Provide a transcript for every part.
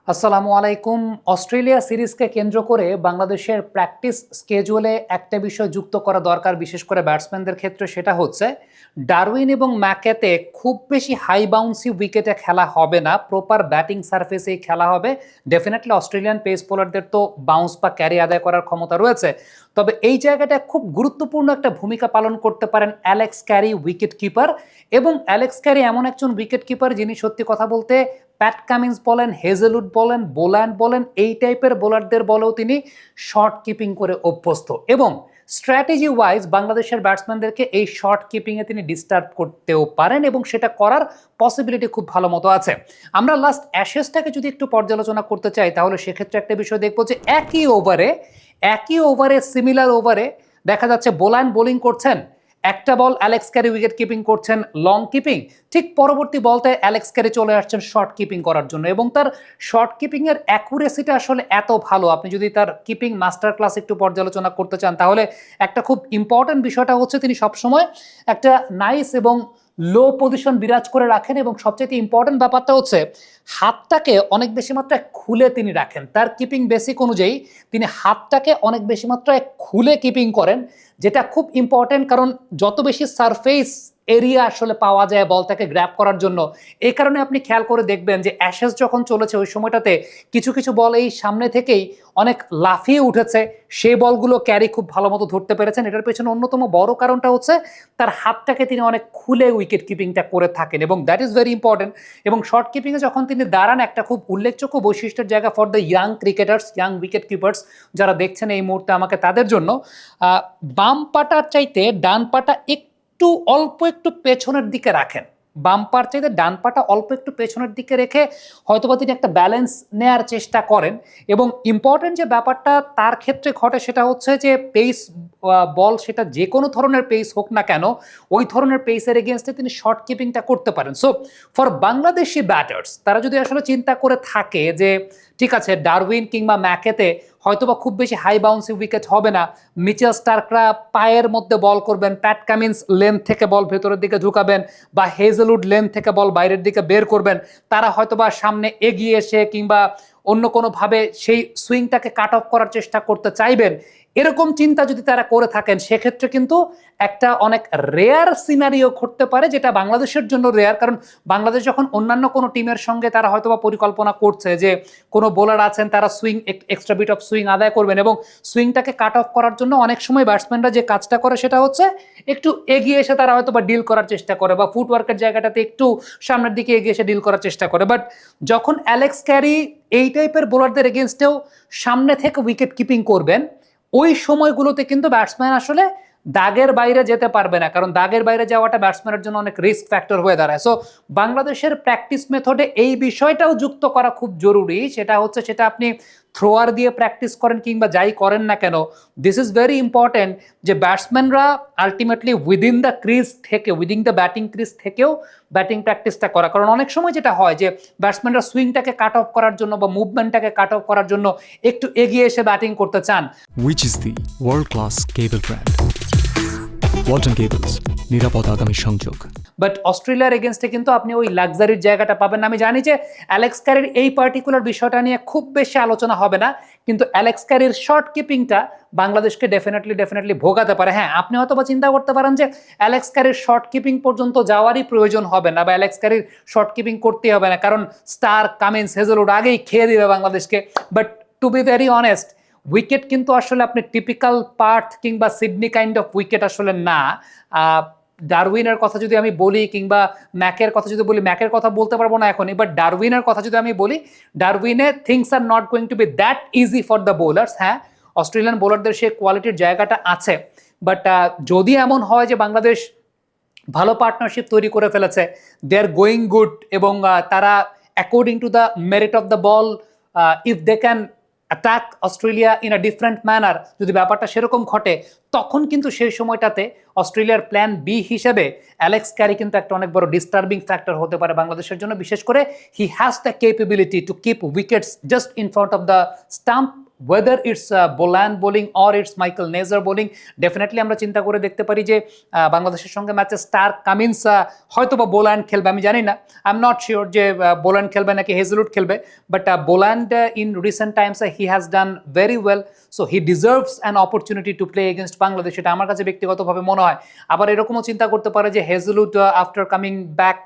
আসসালামু আলাইকুম। অস্ট্রেলিয়া সিরিজকে কেন্দ্র করে বাংলাদেশের প্র্যাকটিস স্কেজুয়ালে একটা বিষয় যুক্ত করা দরকার, বিশেষ করে ব্যাটসম্যানদের ক্ষেত্রে। সেটা হচ্ছে ডারউইন এবং ম্যাকেতে খুব বেশি হাই বাউন্সি উইকেটে খেলা হবে না, প্রপার ব্যাটিং সারফেসেই খেলা হবে। ডেফিনেটলি অস্ট্রেলিয়ান পেস বোলারদের তো বাউন্স বা ক্যারি আদায় করার ক্ষমতা রয়েছে, তবে এই জায়গাটা খুব গুরুত্বপূর্ণ একটা ভূমিকা পালন করতে পারেন অ্যালেক্স ক্যারি, উইকেট কিপার। এবং অ্যালেক্স ক্যারি এমন একজন উইকেট কিপার যিনি সত্যি কথা বলতে প্যাট কামিন্স বলেন, হেজেলউড বলেন, বোল্যান্ড বলেন, এই টাইপের বোলারদের বলেও তিনি শর্ট কিপিং করে অভ্যস্ত। এবং স্ট্র্যাটেজি ওয়াইজ বাংলাদেশের ব্যাটসম্যানদেরকে এই শর্ট কিপিংয়ে তিনি ডিস্টার্ব করতেও পারেন এবং সেটা করার পসিবিলিটি খুব ভালো মতো আছে। আমরা লাস্ট অ্যাশেজটাকে যদি একটু পর্যালোচনা করতে চাই, তাহলে সেক্ষেত্রে একটা বিষয় দেখবো যে একই ওভারে সিমিলার ওভারে দেখা যাচ্ছে বোল্যান্ড বোলিং করছেন, একটা বল অ্যালেক্স ক্যারি উইকেট কিপিং করছেন, লং কিপিং। ঠিক পরবর্তী বলতে অ্যালেক্স ক্যারি চলে আসছেন শর্ট কিপিং করার জন্য, এবং তার শর্ট কিপিং এর অ্যাকুরেসিটা আসলে এত ভালো। আপনি যদি তার কিপিং মাস্টার ক্লাস একটু পর্যালোচনা করতে চান, তাহলে একটা খুব ইম্পর্টেন্ট বিষয়টা হচ্ছে তিনি সবসময় একটা নাইস এবং লো পজিশন বিরাজ করে রাখেন, এবং সবচেয়ে ইম্পর্টেন্ট ব্যাপারটা হচ্ছে হাতটাকে অনেক বেশি মাত্রায় খুলে তিনি রাখেন। তার কিপিং বেসিক অনুযায়ী তিনি হাতটাকে অনেক বেশি মাত্রায় খুলে কিপিং করেন, যেটা খুব ইম্পর্টেন্ট, কারণ যত বেশি সারফেস এরিয়া আসলে পাওয়া যায় বলটাকে গ্র্যাব করার জন্য। এই কারণে আপনি খেয়াল করে দেখবেন যে অ্যাশেজ যখন চলেছে ওই সময়টাতে কিছু কিছু বল এই সামনে থেকেই অনেক লাফিয়ে উঠেছে, সেই বলগুলো ক্যারি খুব ভালো মতো ধরতে পেরেছেন। এটার পেছনে অন্যতম বড় কারণটা হচ্ছে তার হাতটাকে তিনি অনেক খুলে উইকেট কিপিংটা করে থাকেন, এবং দ্যাট ইজ ভেরি ইম্পর্টেন্ট। এবং শর্ট কিপিংয়ে যখন তিনি দাঁড়ান, একটা খুব উল্লেখযোগ্য বৈশিষ্ট্যের জায়গা for the young cricketers, young wicket keepers যারা দেখছেন এই মুহূর্তে আমাকে, তাদের জন্য বাম পাটার চাইতে ডান পাটা একটু অল্প একটু পেছনের দিকে রাখেন। বাম পার চাইতে ডান পাটা অল্প একটু পেছনের দিকে রেখে হয়তোবা তিনি একটা ব্যালেন্স নেয়ার চেষ্টা করেন। এবং ইম্পর্টেন্ট যে ব্যাপারটা তার ক্ষেত্রে ঘটে সেটা হচ্ছে যে পেস বল, সেটা যে কোনো ধরনের পেস হোক না কেন, ওই ধরনের পেসের এগেনস্টে তিনি শর্ট কিপিংটা করতে পারেন। সো ফর বাংলাদেশি ব্যাটার্স, তারা যদি আসলে চিন্তা করে থাকে যে ঠিক আছে ডারউইন কিংবা ম্যাকেতে হয়তোবা খুব বেশি হাই বাউন্সি উইকেট হবে না, মিচেল স্টার্করা পায়ের মধ্যে বল করবেন, প্যাট কামিন্স লেন্থ থেকে বল ভেতরের দিকে ঝুঁকাবেন, বা হেজেলউড লেন্থ থেকে বল বাইরের দিকে বের করবেন, তারা হয়তোবা সামনে এগিয়ে এসে কিংবা অন্য কোনোভাবে সেই সুইংটাকে কাট অফ করার চেষ্টা করতে চাইবেন, এরকম চিন্তা যদি তারা করে থাকেন, সেক্ষেত্রে কিন্তু একটা অনেক রেয়ার সিনারিও ঘটতে পারে, যেটা বাংলাদেশের জন্য রেয়ার। কারণ বাংলাদেশ যখন অন্যান্য কোনো টিমের সঙ্গে তারা হয়তোবা পরিকল্পনা করছে যে কোনো বোলার আছেন, তারা swing extra bit of swing আদায় করবেন, এবং সুইংটাকে কাট অফ করার জন্য অনেক সময় ব্যাটসম্যানরা যে কাজটা করে সেটা হচ্ছে একটু এগিয়ে এসে তারা হয়তো বা ডিল করার চেষ্টা করে, বা ফুটওয়ার্কের জায়গাটাতে একটু সামনের দিকে এগিয়ে এসে ডিল করার চেষ্টা করে। বাট যখন অ্যালেক্স ক্যারি এই টাইপের বোলারদের এগেনস্টেও সামনে থেকে উইকেট কিপিং করবেন, ওই সময়গুলোতে কিন্তু ব্যাটসম্যান আসলে দাগের বাইরে যেতে পারবে না, কারণ দাগের বাইরে যাওয়াটা ব্যাটসম্যানের জন্য অনেক রিস্ক ফ্যাক্টর হয়ে দাঁড়ায়। সো বাংলাদেশের প্র্যাকটিস মেথডে এই বিষয়টাও যুক্ত করা খুব জরুরি। সেটা হচ্ছে, সেটা আপনি থ্রোয়ার দিয়ে প্র্যাকটিস করেন কিংবা যাই করেন না কেন, দিস ইজ ভেরি ইম্পর্টেন্ট যে ব্যাটসম্যানরা আলটিমেটলি উইদিন দ্য ক্রিজ থেকে, উইদিন দ্য ব্যাটিং ক্রিজ থেকেও ব্যাটিং প্র্যাকটিসটা করা। কারণ অনেক সময় যেটা হয় যে ব্যাটসম্যানরা সুইংটাকে কাট অফ করার জন্য বা মুভমেন্টটাকে কাট অফ করার জন্য একটু এগিয়ে এসে ব্যাটিং করতে চান। Which is the world-class cable brand? Walton cables, নিরাপদ আগামী সংযোগ। বাট অস্ট্রেলিয়ার এগেনস্টে কিন্তু আপনি ওই লাক্সারির জায়গাটা পাবেন না। আমি জানি যে অ্যালেক্স ক্যারির এই পার্টিকুলার বিষয়টা নিয়ে খুব বেশি আলোচনা হবে না, কিন্তু অ্যালেক্স ক্যারির শর্ট কিপিংটা বাংলাদেশকে ডেফিনেটলি ভোগাতে পারে। হ্যাঁ, আপনি হয়তো বা চিন্তা করতে পারেন যে অ্যালেক্স ক্যারির শর্ট কিপিং পর্যন্ত যাওয়ারই প্রয়োজন হবে না, বা অ্যালেক্স ক্যারির শর্ট কিপিং করতেই হবে না, কারণ স্টার, কামিন্স, হেজেলউড আগেই খেয়ে দিবে বাংলাদেশকে। But to be very honest, wicket কিন্তু আসলে আপনি টিপিক্যাল পার্থ কিংবা সিডনি কাইন্ড অফ উইকেট আসলে না। ডারউইনের কথা যদি আমি বলি কিংবা ম্যাকের কথা যদি বলি, ম্যাকের কথা বলতে পারবো না এখনই, বাট ডারউইনের কথা যদি আমি বলি, ডারউইনে things are not going to be that easy for the bowlers. হ্যাঁ, অস্ট্রেলিয়ান বোলারদের সেই কোয়ালিটির জায়গাটা আছে, বাট যদি এমন হয় যে বাংলাদেশ ভালো পার্টনারশিপ তৈরি করে ফেলেছে, দে আর গোয়িং গুড, এবং তারা according to the merit of the ball, if they can attack Australia in a different manner, যদি ব্যাপারটা সেরকম ঘটে, তখন কিন্তু সেই সময়টাতে অস্ট্রেলিয়ার প্ল্যান বি হিসেবে অ্যালেক্স ক্যারি কিন্তু একটা অনেক বড় ডিস্টার্বিং ফ্যাক্টর হতে পারে বাংলাদেশের জন্য। বিশেষ করে he has the capability to keep wickets just in front of the stump whether it's Boland bowling or it's Michael Neser bowling, definitely আমরা চিন্তা করে দেখতে পারি যে বাংলাদেশের সঙ্গে ম্যাচে স্টার কামিন্স হয়তো বা বোল্যান্ড খেলবে, আমি জানি না, আই এম নট শিওর যে বোল্যান্ড খেলবে নাকি হেজলউড খেলবে, but Boland in recent Times he has done very well, so he deserves an opportunity to play against Bangladesh, এটা আমার কাছে ব্যক্তিগতভাবে মনে হয়। আবার এরকমও চিন্তা করতে পারে যে Hazlewood after coming back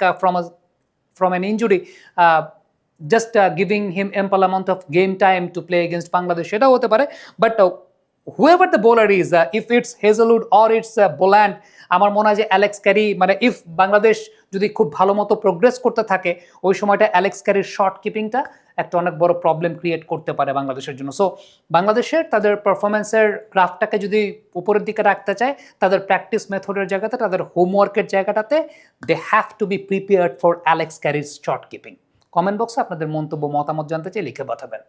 from an injury, just giving him ample amount of game time to play against Bangladesh, সেটাও হতে পারে। But whoever the bowler is, if it's Hazelwood or it's Boland, আমার মনে হয় যে অ্যালেক্স ক্যারি, মানে if Bangladesh যদি খুব ভালো মতো প্রোগ্রেস করতে থাকে ওই সময়টা অ্যালেক্স ক্যারির শর্ট কিপিংটা একটা অনেক বড় প্রবলেম ক্রিয়েট করতে পারে বাংলাদেশের জন্য। সো বাংলাদেশের তাদের পারফরমেন্সের গ্রাফটাকে যদি উপরের দিকে রাখতে চায়, তাদের প্র্যাকটিস মেথডের জায়গাতে, তাদের হোমওয়ার্কের জায়গাটাতে, they have to be prepared for Alex ক্যারির শর্ট কিপিং। কমেন্ট বক্সে আপনাদের মন্তব্য মতামত জানতে চাই, লিখে পাঠাবেন।